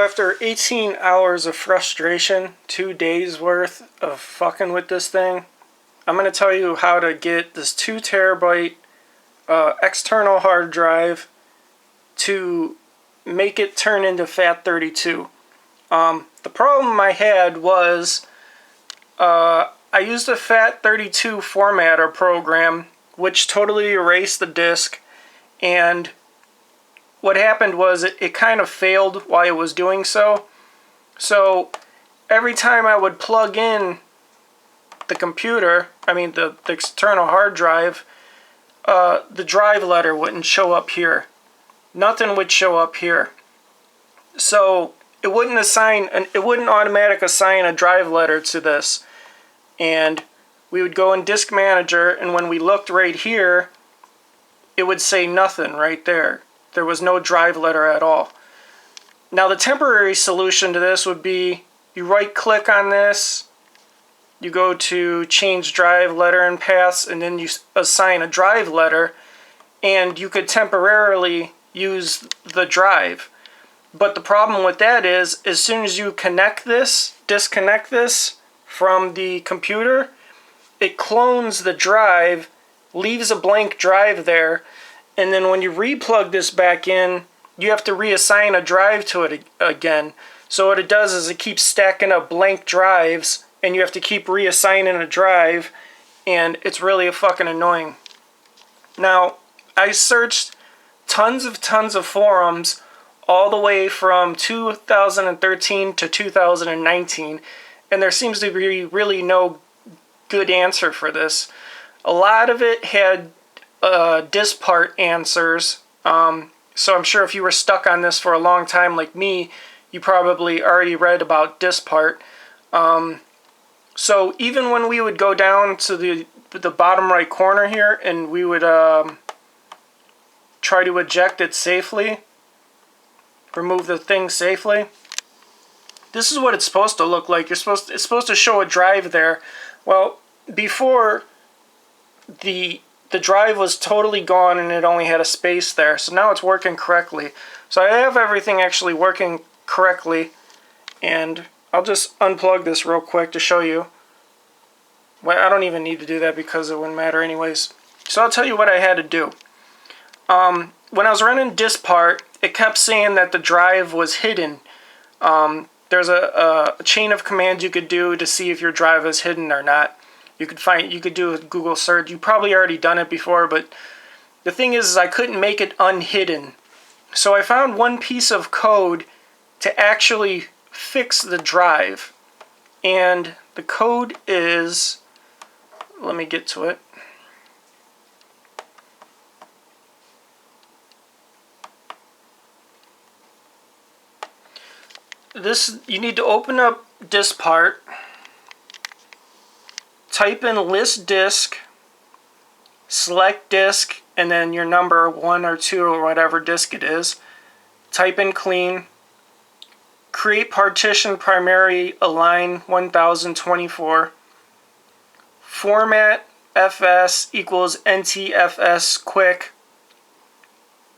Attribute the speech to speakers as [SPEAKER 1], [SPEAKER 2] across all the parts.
[SPEAKER 1] After 18 hours of frustration, 2 days worth of fucking with this thing, I'm going to tell you how to get this 2 terabyte external hard drive to make it turn into FAT32. The problem I had was I used a FAT32 formatter program which totally erased the disk, and what happened was it kind of failed while it was doing so. So every time I would plug in the computer, the external hard drive, the drive letter wouldn't show up here. Nothing would show up here. So it wouldn't automatically assign a drive letter to this. And we would go in Disk Manager, and when we looked right here, it would say nothing right there. There was no drive letter at all. Now the temporary solution to this would be you right click on this, you go to change drive letter and paths, and then you assign a drive letter, and you could temporarily use the drive. But the problem with that is, as soon as you disconnect this from the computer, it clones the drive, leaves a blank drive there, and then when you replug this back in, you have to reassign a drive to it again. So what it does is it keeps stacking up blank drives, and you have to keep reassigning a drive, and it's really fucking annoying. Now, I searched tons of forums all the way from 2013 to 2019, and there seems to be really no good answer for this. A lot of it had diskpart answers, so I'm sure if you were stuck on this for a long time like me, you probably already read about diskpart. So even when we would go down to the bottom right corner here and we would try to eject it safely, remove the thing safely, this is what it's supposed to look like. It's supposed to show a drive there. Well, before the drive was totally gone and it only had a space there. So now it's working correctly. So I have everything actually working correctly, and I'll just unplug this real quick to show you. Well, I don't even need to do that because it wouldn't matter anyways. So I'll tell you what I had to do. When I was running diskpart, it kept saying that the drive was hidden. There's a chain of commands you could do to see if your drive is hidden or not. You could do a Google search. You probably already done it before, but the thing is I couldn't make it unhidden. So I found one piece of code to actually fix the drive. And the code is, let me get to it. You need to open up diskpart, type in list disk, select disk, and then your number 1 or 2 or whatever disk it is. Type in clean, create partition primary align 1024, format fs equals ntfs quick.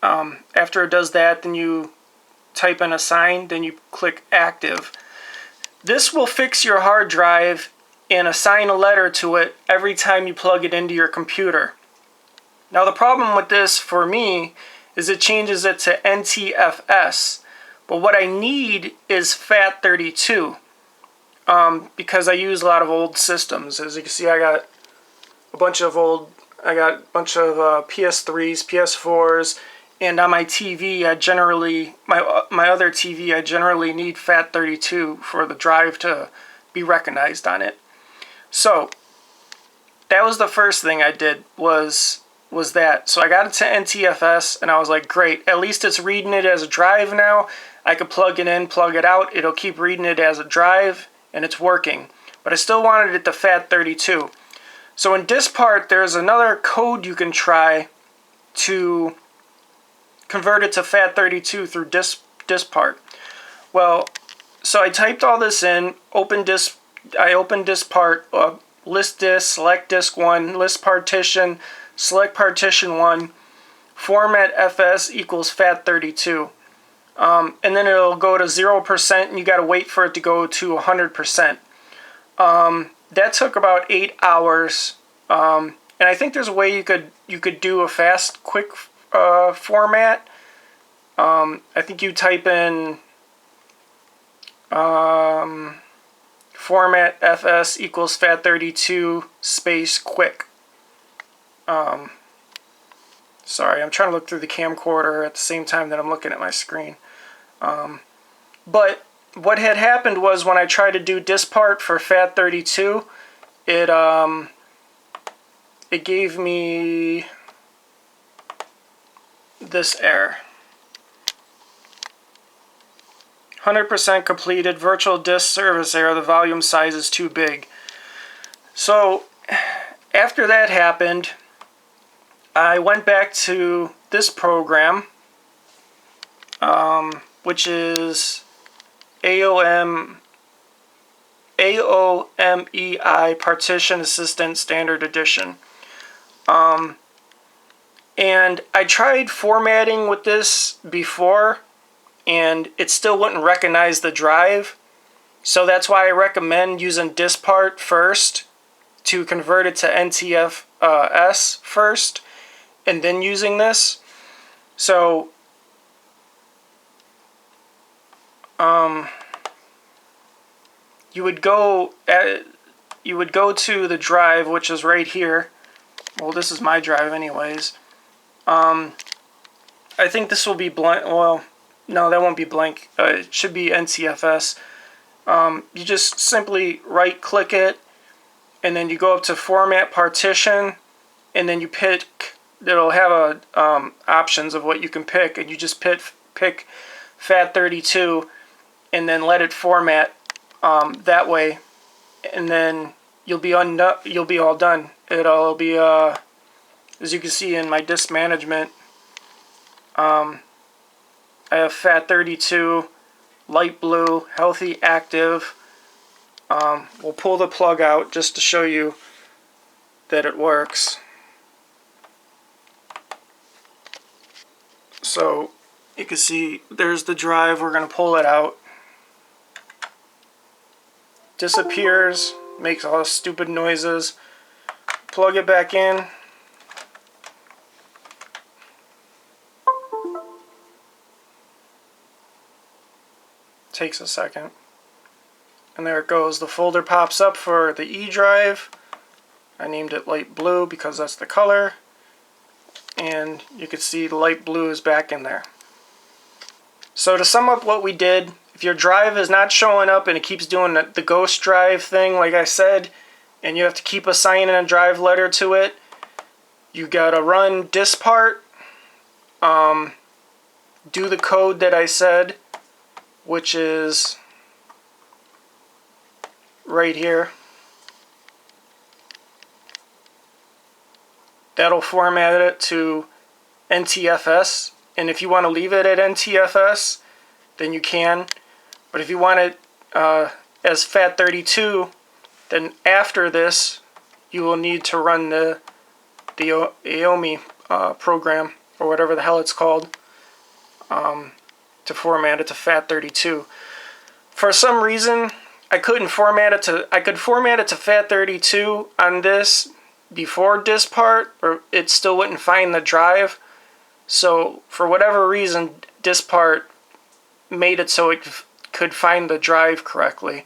[SPEAKER 1] After it does that, then you type in assign, then you click active. This will fix your hard drive and assign a letter to it every time you plug it into your computer. Now the problem with this for me is it changes it to ntfs, but what I need is FAT32 because I use a lot of old systems. As you can see, I got a bunch of PS3s, PS4s, and on my TV, my other TV, I generally need FAT32 for the drive to be recognized on it. So that was the first thing I did was that. So I got it to NTFS, and I was like, great, at least it's reading it as a drive now. I could plug it in, plug it out. It'll keep reading it as a drive, and it's working. But I still wanted it to FAT32. So in diskpart, there's another code you can try to convert it to FAT32 through diskpart. Well, so I typed all this in, I opened diskpart, list disk, select disk 1, list partition, select partition 1, format fs equals FAT32. and then it'll go to 0%, and you got to wait for it to go to 100%. That took about 8 hours, and I think there's a way you could do a fast, quick format. I think you type in format fs equals fat32 space quick. Sorry, I'm trying to look through the camcorder at the same time that I'm looking at my screen. But what had happened was when I tried to do diskpart for fat32, it gave me this error. 100% completed, virtual disk service error, the volume size is too big. So after that happened, I went back to this program, which is aomei Partition Assistant Standard Edition. And I tried formatting with this before, and it still wouldn't recognize the drive. So that's why I recommend using diskpart first to convert it to ntfs first, and then using this. So you would go to the drive, which is right here. Well, this is my drive anyways. I think this will be blank. Well, no, that won't be blank. It should be ntfs. You just simply right click it, and then you go up to format partition, and then you pick, it'll have options of what you can pick, and you just pick fat32 and then let it format that way, and then you'll be all done. It'll be as you can see in my disk management, I have fat32 light blue, healthy, active. We'll pull the plug out just to show you that it works. So you can see there's the drive. We're going to pull it out. Disappears, makes all the stupid noises. Plug it back in. Takes a second. And there it goes. The folder pops up for the E drive. I named it light blue because that's the color. And you can see the light blue is back in there. So to sum up what we did, if your drive is not showing up and it keeps doing the ghost drive thing, like I said, and you have to keep assigning a drive letter to it, you gotta run diskpart, do the code that I said, which is right here. That'll format it to NTFS, and if you want to leave it at NTFS, then you can. But if you want it as fat32, then after this, you will need to run the aomei program, or whatever the hell it's called, to format it to fat32. For some reason, I couldn't format it to. I could format it to fat32 on this before diskpart, or it still wouldn't find the drive. So for whatever reason, diskpart made it so it could find the drive correctly.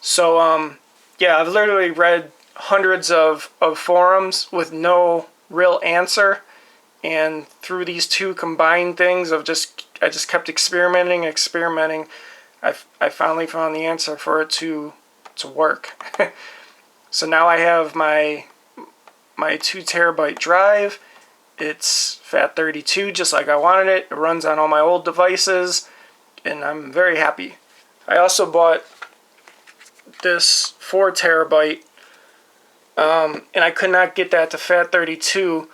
[SPEAKER 1] So yeah, I've literally read hundreds of forums with no real answer, and through these two combined things of I just kept experimenting. I finally found the answer for it to work. So now I have my 2 terabyte drive. It's fat32 just like I wanted it. It runs on all my old devices, and I'm very happy. I also bought this 4 terabyte, and I could not get that to fat32,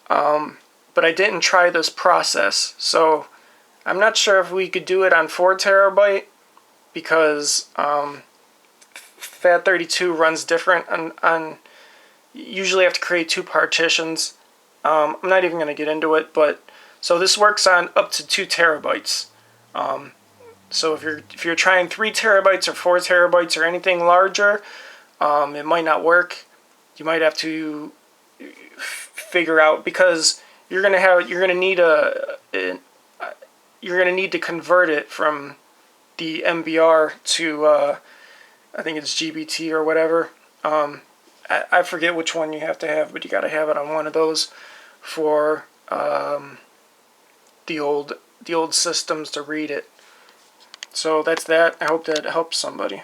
[SPEAKER 1] but I didn't try this process. So I'm not sure if we could do it on 4 terabyte because fat32 runs different on usually have to create 2 partitions. I'm not even going to get into it, but so this works on up to 2 terabytes. So if you're trying 3 terabytes or 4 terabytes or anything larger, it might not work. You might have to figure out, because you're gonna need to convert it from the MBR to I think it's GBT or whatever. I forget which one you have to have, but you got to have it on one of those for the old systems to read it. So that's that. I hope that helps somebody.